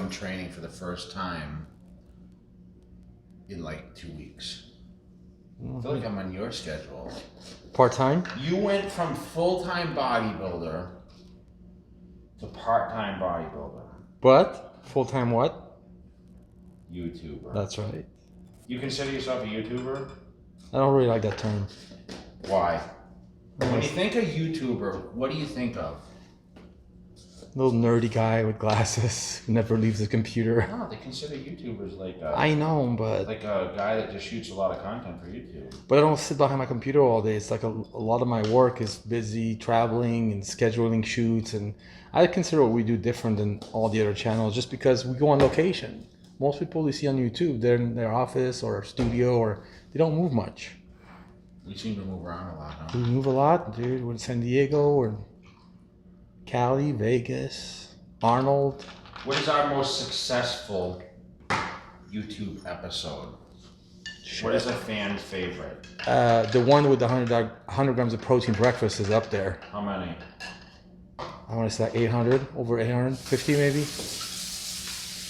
I'm training for the first time in like 2 weeks. I feel like I'm on your schedule. Part-time? You went from full-time bodybuilder to part-time bodybuilder. But full-time what? YouTuber. That's right. You consider yourself a YouTuber? I don't really like that term. Why? When you think of YouTuber, what do you think of? Little nerdy guy with glasses who never leaves the computer. No, they consider YouTubers like I know, but like a guy that just shoots a lot of content for YouTube. But I don't sit behind my computer all day. It's like a lot of my work is busy traveling and scheduling shoots, and I consider what we do different than all the other channels just because we go on location. Most people you see on YouTube, they're in their office or studio, or they don't move much. We seem to move around a lot, huh? We move a lot, dude. We're in San Diego, or Cali, Vegas, Arnold. What is our most successful YouTube episode? What is a fan's favorite? The one with the 100 grams of protein breakfast is up there. How many? I want to say like 800, over 850 maybe.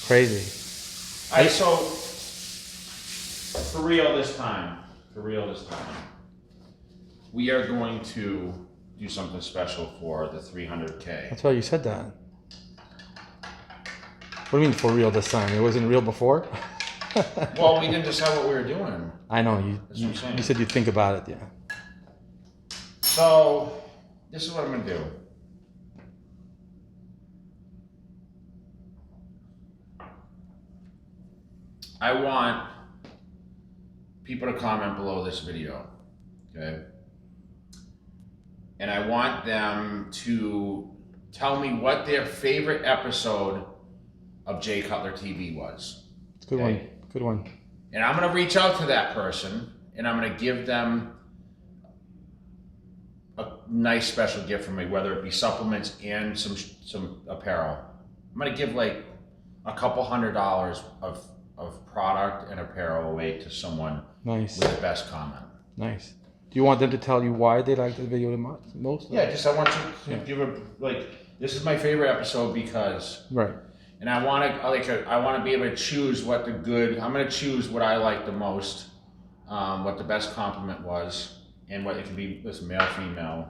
Crazy. So for real this time, we are going to do something special for the 300K. That's why you said that. What do you mean for real this time? It wasn't real before? Well, we didn't decide what we were doing. I know, That's what I'm saying. you said you'd think about it, yeah. So, this is what I'm going to do. I want people to comment below this video, okay? And I want them to tell me what their favorite episode of Jay Cutler TV was. It's a good one. Good one. And I'm going to reach out to that person and I'm going to give them a nice special gift from me, whether it be supplements and some apparel. I'm going to give like a couple $100 of product and apparel away to someone Nice. with the best comment. Nice. Do you want them to tell you why they like the video the most? Yeah, just I want you to give a, like, this is my favorite episode because, Right. and I want to be able to choose what the good, I'm going to choose what I like the most, what the best compliment was, and what it can be, listen, male, female.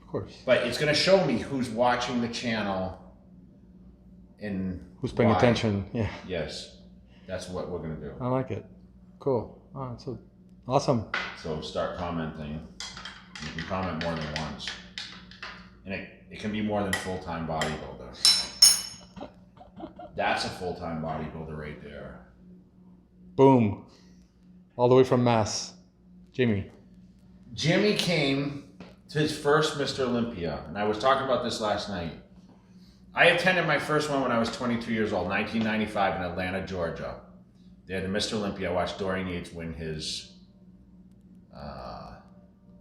Of course. But it's going to show me who's watching the channel and Who's paying why. attention? Yeah. Yes, that's what we're going to do. I like it. Cool. All right, so awesome. So start commenting. You can comment more than once. And it can be more than full-time bodybuilder. That's a full-time bodybuilder right there. Boom. All the way from Mass. Jimmy came to his first Mr. Olympia, and I was talking about this last night. I attended my first one when I was 22 years old, 1995 in Atlanta, Georgia. They had the Mr. Olympia. I watched Dorian Yates win his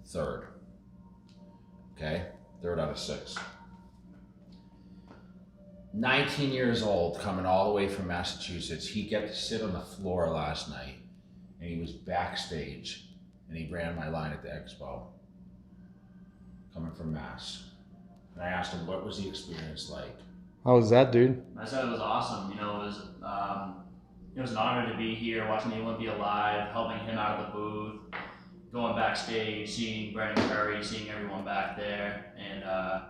third. Okay? Third out of 6. 19 years old, coming all the way from Massachusetts. He got to sit on the floor last night, and he was backstage, and he ran my line at the expo, coming from Mass. And I asked him, what was the experience like? How was that, dude? I said it was awesome. You know, it was an honor to be here, watching the Olympia live, helping him out of the booth, going backstage, seeing Brandon Curry, seeing everyone back there, and I'll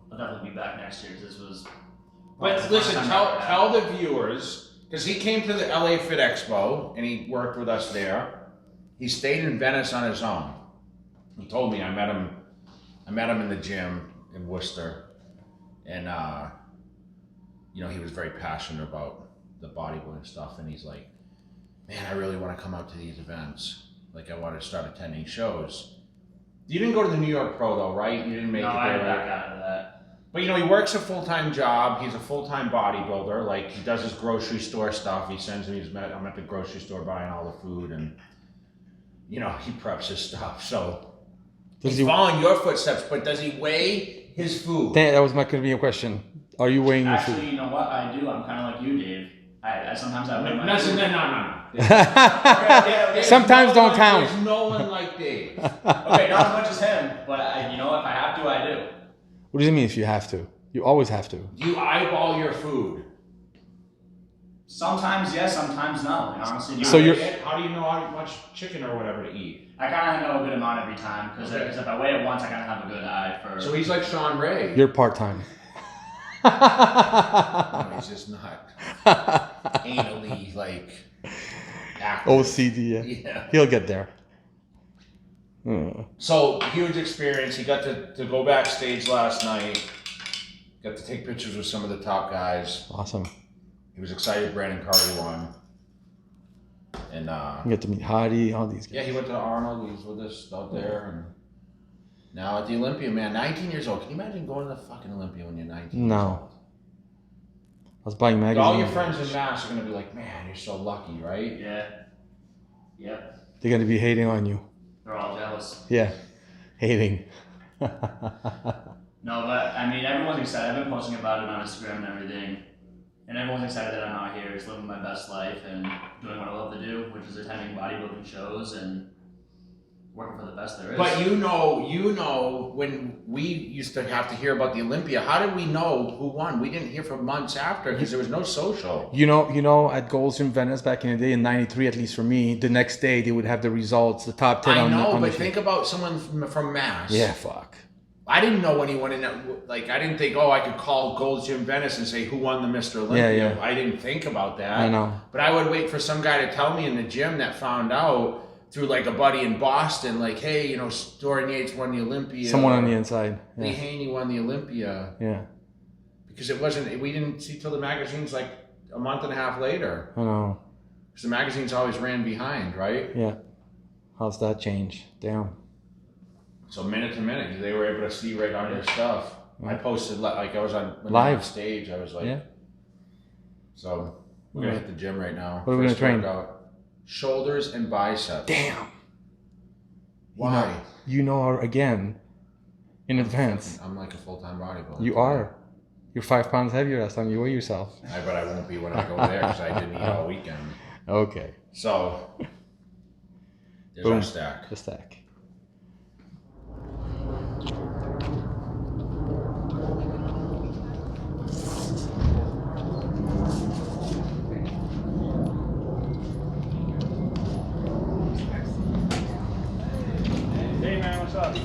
definitely be back next year because this was. But listen, tell the viewers, because he came to the LA Fit Expo and he worked with us there. He stayed in Venice on his own. He told me I met him in the gym in Worcester, and you know, he was very passionate about the bodybuilding stuff, and he's like, man, I really want to come out to these events. Like, I want to start attending shows. You didn't go to the New York Pro though, right? You didn't make it there. No, I back out of that. But you know, he works a full-time job. He's a full-time bodybuilder. Like, he does his grocery store stuff. He sends me I'm at the grocery store buying all the food, and you know, he preps his stuff. So he's following your footsteps, but does he weigh his food? That was going to be a question. Are you weighing your food? Actually, you know what? I do. I'm kind of like you, Dave. I sometimes I weigh my No. Sometimes don't count. There's no one like Dave. Okay, not as much as him, but you know, if I have to, I do. What does it mean if you have to? You always have to. You eyeball your food. Sometimes yes, sometimes no. And honestly, So how do you know how much chicken or whatever to eat? I kind of know a good amount every time because if I weigh it once, I kind of have a good eye for. So he's like Sean Ray. You're part-time. No, he's just not anally like active. OCD. Yeah. He'll get there. So huge experience. He got to go backstage last night. Got to take pictures with some of the top guys. Awesome. He was excited Brandon Carter won. And You get to meet Hadi, all these guys. yeah, he went to Arnold. He was with us out there, and now at the Olympia, man. 19 years old. Can you imagine going to the fucking Olympia when you're 19? No. Years old? I was buying magazines. All your friends in Mass are gonna be like, man, you're so lucky, right? Yeah. Yep. They're gonna be hating on you. They're all jealous. Yeah, hating. No, but I mean, everyone's excited. I've been posting about it on Instagram and everything. And everyone's excited that I'm out here, just living my best life and doing what I love to do, which is attending bodybuilding shows and working for the best there is. But you know, when we used to have to hear about the Olympia, how did we know who won? We didn't hear for months after because there was no social. You know, at Gold's Gym Venice back in the day, in '93, at least for me, the next day they would have the results, the top 10 I on know, the but think about someone from Mass. Yeah, fuck. I didn't know anyone in that. Like, I didn't think, I could call Gold's Gym Venice and say who won the Mr. Olympia. Yeah. I didn't think about that. I know. But I would wait for some guy to tell me in the gym that found out through like a buddy in Boston, like, hey, Dorian Yates won the Olympia. Someone on the inside. Lee Yeah. Haney won the Olympia. Yeah. Because we didn't see till the magazines like a month and a half later. I know. Because the magazines always ran behind, right? Yeah. How's that change? Damn. So minute to minute, they were able to see right on your stuff. I posted like I was on live stage. I was like, yeah. So we're gonna hit the gym right now. What are we gonna train? Workout, shoulders and biceps. Damn. Why? You know again, in advance. I'm like a full-time bodybuilder. You are. You're 5 pounds heavier last time you weigh yourself. But I won't be when I go there because I didn't eat all weekend. Okay. So there's Boom. our stack. The stack. Hey man, what's up?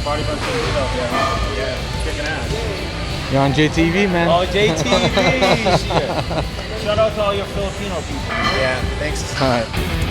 Party bunch of stuff, yeah. Kicking ass. You're on JTV, man. Oh, JTV! Shit. Shout out to all your Filipino people. Yeah, thanks. All right.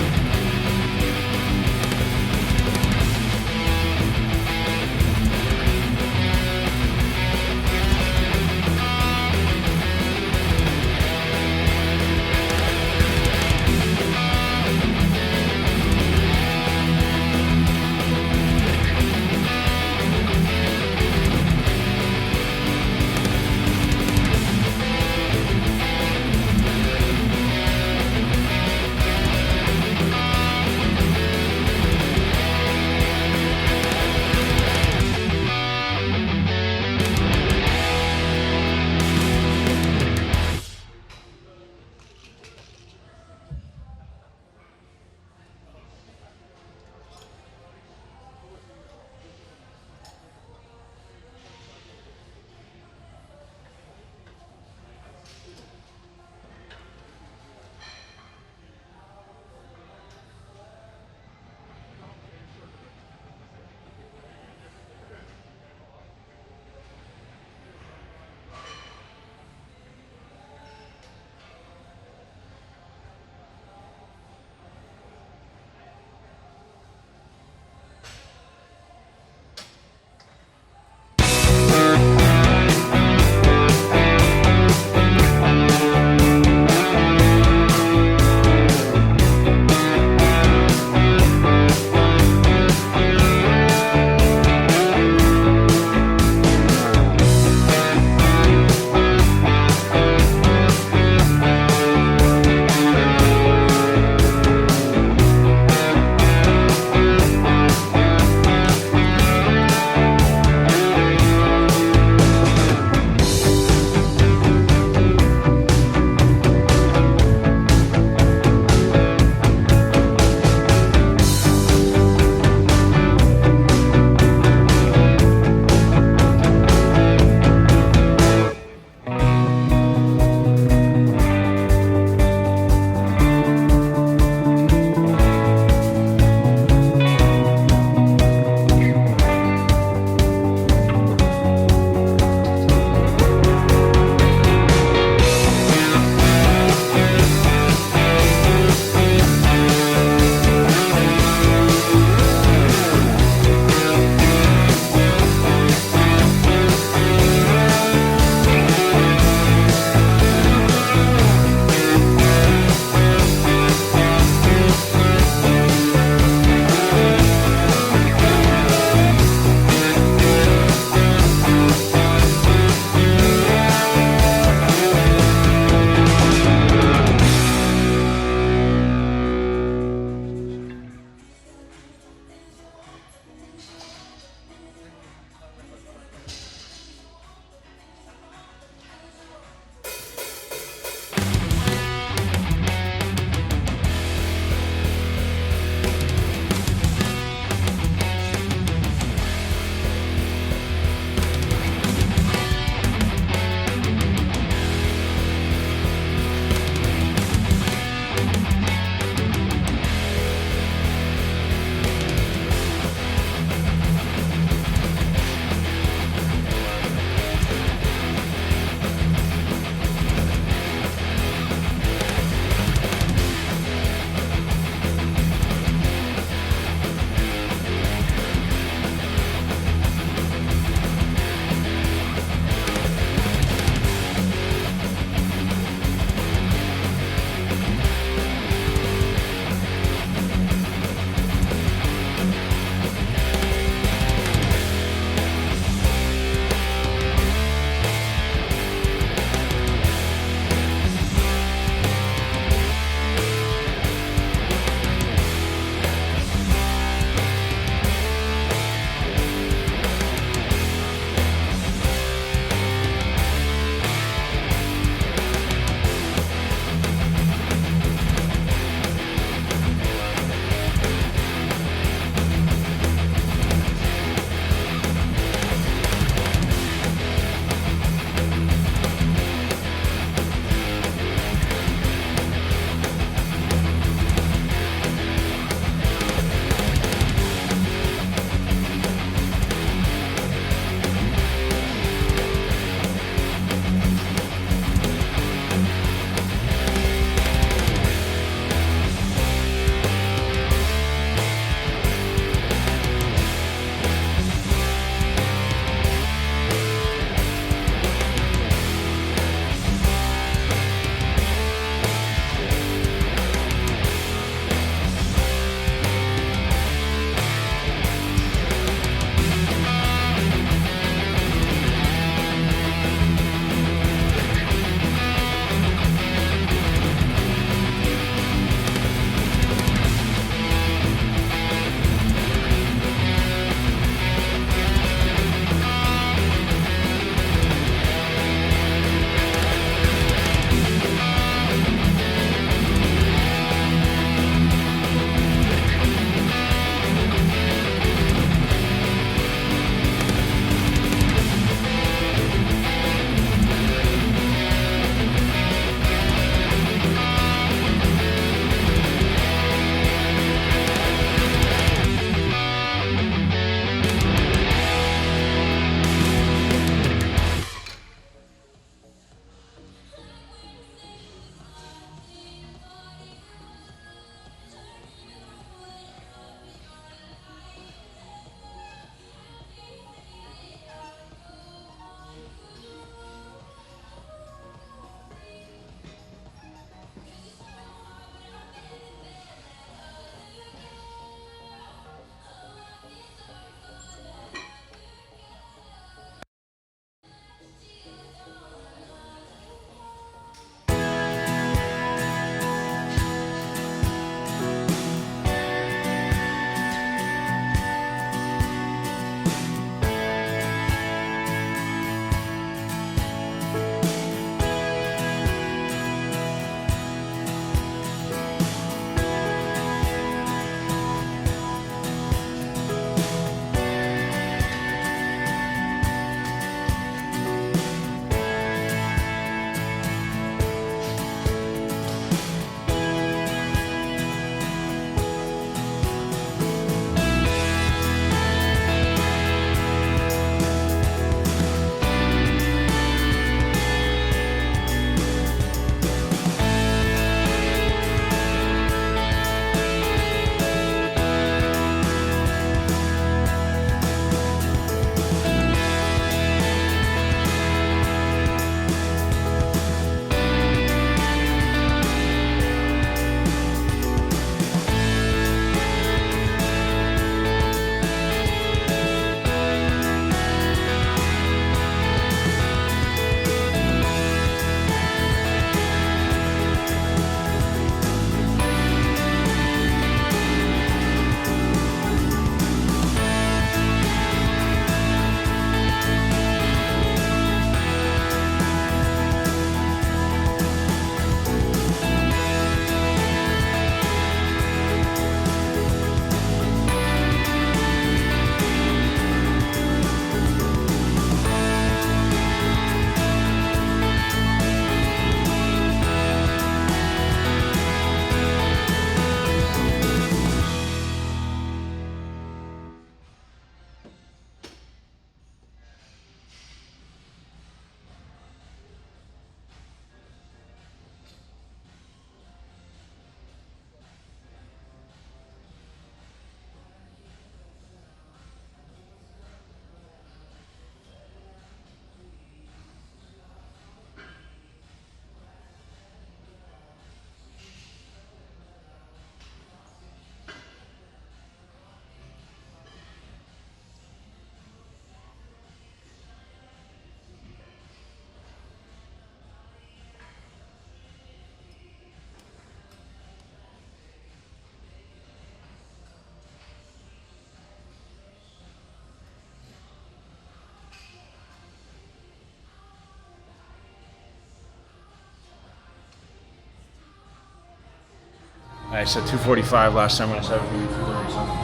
I said 245 last time when I said it was going to be 230 something.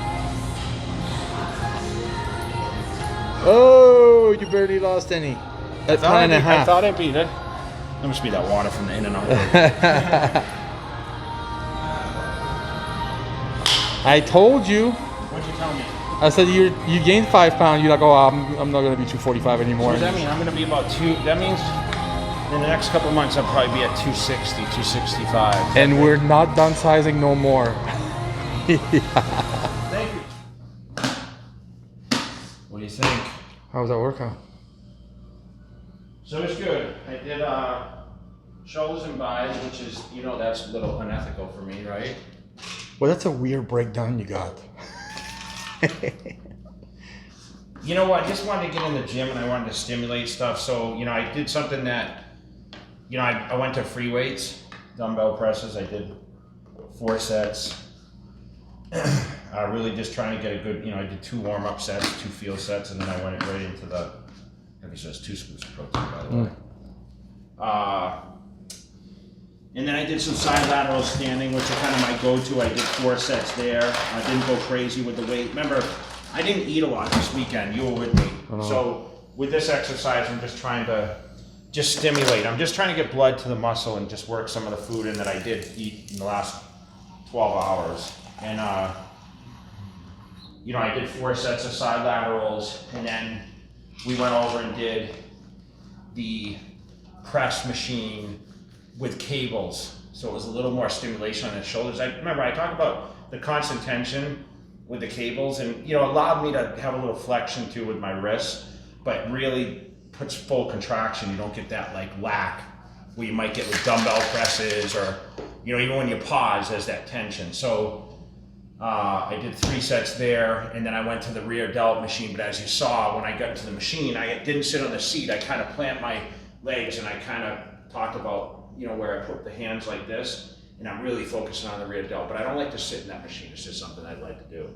Oh, you barely lost any. At 10 and a half. I thought I beat it. That must be that water from the In-N-Out. I told you. What'd you tell me? I said you gained 5 pounds. You're like, oh, I'm not gonna be 245 anymore. What does that mean? I'm gonna be about that means in the next couple of months I'll probably be at 260, 265. And we're not downsizing no more. Thank you. What do you think? How was that workout? So it's good. I did shoulders and buys, which is, that's a little unethical for me, right? Well, that's a weird breakdown you got. You know what? I just wanted to get in the gym and I wanted to stimulate stuff. So, I did something that, I went to free weights, dumbbell presses. I did 4 sets. Really just trying to get a good, I did 2 warm-up sets, 2 field sets, and then I went right into the, heavy sets, 2 scoops of protein, by the way. And then I did some side lateral standing, which are kind of my go-to. I did 4 sets there. I didn't go crazy with the weight. Remember, I didn't eat a lot this weekend. You were with me. So with this exercise, I'm just trying to stimulate. I'm just trying to get blood to the muscle and just work some of the food in that I did eat in the last 12 hours. And, I did 4 sets of side laterals, and then we went over and did the press machine with cables. So it was a little more stimulation on the shoulders. I talk about the constant tension with the cables, and allowed me to have a little flexion too with my wrists, but really puts full contraction. You don't get that like lack where you might get with dumbbell presses, or even when you pause, there's that tension. So I did 3 sets there, and then I went to the rear delt machine. But as you saw, when I got into the machine, I didn't sit on the seat. I kind of plant my legs, and I kind of talked about where I put the hands like this, and I'm really focusing on the rear delt. But I don't like to sit in that machine. It's just something I'd like to do.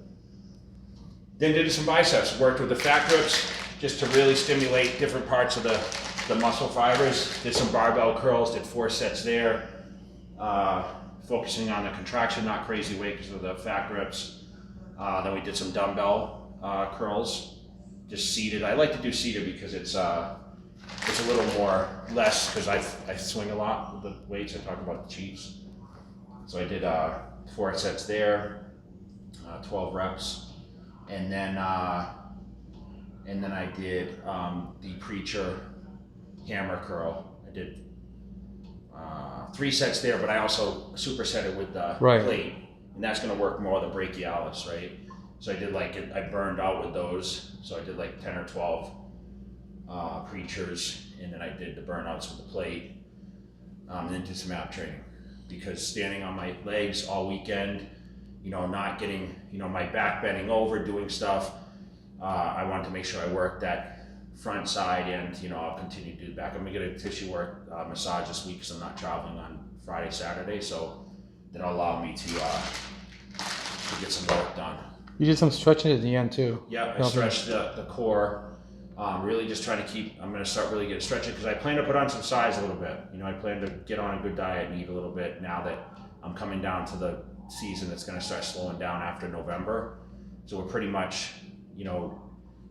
Then did some biceps. Worked with the fat grips just to really stimulate different parts of the muscle fibers. Did some barbell curls. Did 4 sets there. Focusing on the contraction, not crazy weight because of the fat grips. Then we did some dumbbell curls, just seated. I like to do seated because it's a little more less, because I swing a lot with the weights. I talk about the Chiefs. So I did 4 sets there, 12 reps, and then I did the preacher hammer curl. I did 3 sets there, but I also superset it with the plate, and that's going to work more the brachialis, right? So I did I burned out with those. So I did 10 or 12 preachers, and then I did the burnouts with the plate, and then did some ab training, because standing on my legs all weekend, not getting, my back bending over, doing stuff, I wanted to make sure I worked that front side, and I'll continue to do the back. I'm gonna get a tissue work massage this week because I'm not traveling on Friday, Saturday, so that'll allow me to get some work done. You did some stretching at the end too. Yeah, I stretched the core. Really just trying to keep, I'm going to start really getting stretching, because I plan to put on some size a little bit. I plan to get on a good diet and eat a little bit now that I'm coming down to the season that's going to start slowing down after November. So we're pretty much,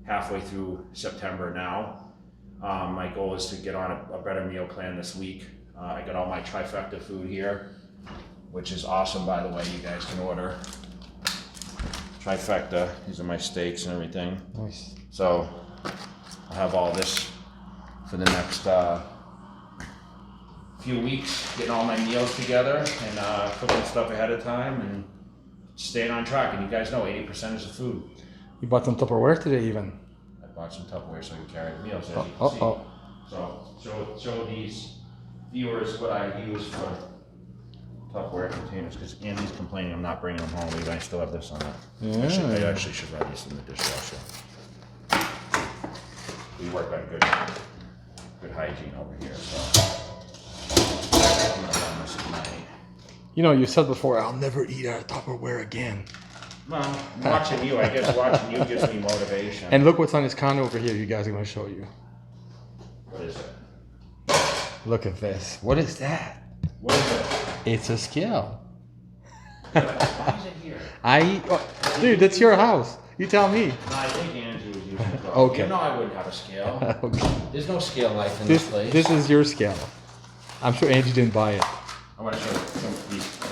halfway through September now. My goal is to get on a better meal plan this week. I got all my trifecta food here, which is awesome, by the way. You guys can order trifecta. These are my steaks and everything. Nice. So I'll have all this for the next few weeks, getting all my meals together and cooking stuff ahead of time and staying on track. And you guys know 80% is the food. You bought some Tupperware today even. I bought some Tupperware so I can carry the meals, as you can see. So show these viewers what I use for Tupperware containers, because Andy's complaining I'm not bringing them home. I still have this on it. Yeah. I actually should run these in the dishwasher. We work on good hygiene over here, so. You said before, I'll never eat out of Tupperware again. Well, watching you, I guess watching you gives me motivation. And look what's on this counter over here. You guys are going to show you. What is it? Look at this. What is that? What is it? It's a scale. Why is it here? Dude, that's your house. You tell me. No, I think Andrew was using it. Okay. You know I wouldn't have a scale. Okay. There's no scale life in this place. This is your scale. I'm sure Angie didn't buy it. I want to show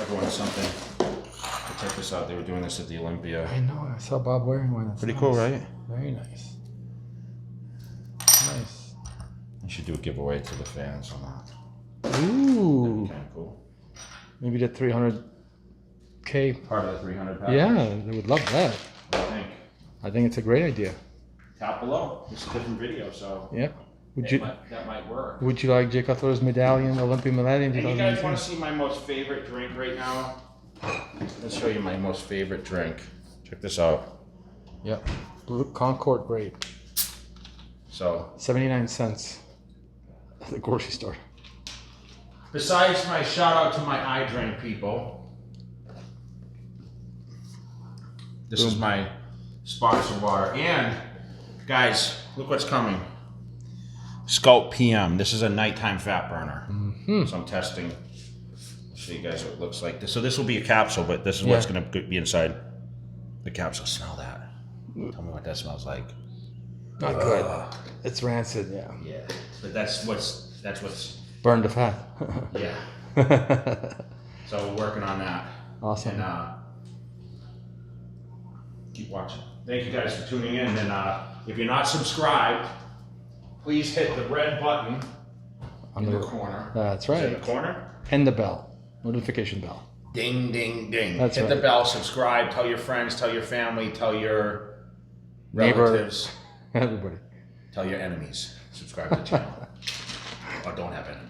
everyone something. Check this out. They were doing this at the Olympia. I know. I saw Bob wearing one. That's Pretty nice. cool, right? Very nice. Nice. You should do a giveaway to the fans on that. Ooh. Kind of cool. Maybe the 300K. Part of the 300 package. Yeah, they would love that. What do you think? I think it's a great idea. Tap below. It's a different video, so Yep. that might work. Would you like Jake Cutler's medallion, Olympia medallion? And you guys want 2019? to see my most favorite drink right now? Let's show you my most favorite drink. Check this out. Yep. Blue Concord grape. So, 79 cents at the grocery store. besides my shout out to my eye drink people, this is my sponsor water. And guys, look what's coming. Sculpt PM. This is a nighttime fat burner. So I'm testing. Show you guys what it looks like. So this will be a capsule, but this is what's going to be inside the capsule. Smell that. Tell me what that smells like. Not good. It's rancid, yeah. Yeah, but that's what's Burn the fat. yeah. So we're working on that. Awesome. And keep watching. Thank you guys for tuning in. And if you're not subscribed, please hit the red button in the corner. That's Is it in right. the corner. And the bell. Notification bell. Ding, ding, ding. That's hit right. the bell, subscribe, tell your friends, tell your family, tell your Neighbor. relatives, Everybody. tell your enemies. Subscribe to the channel. Or don't have enemies.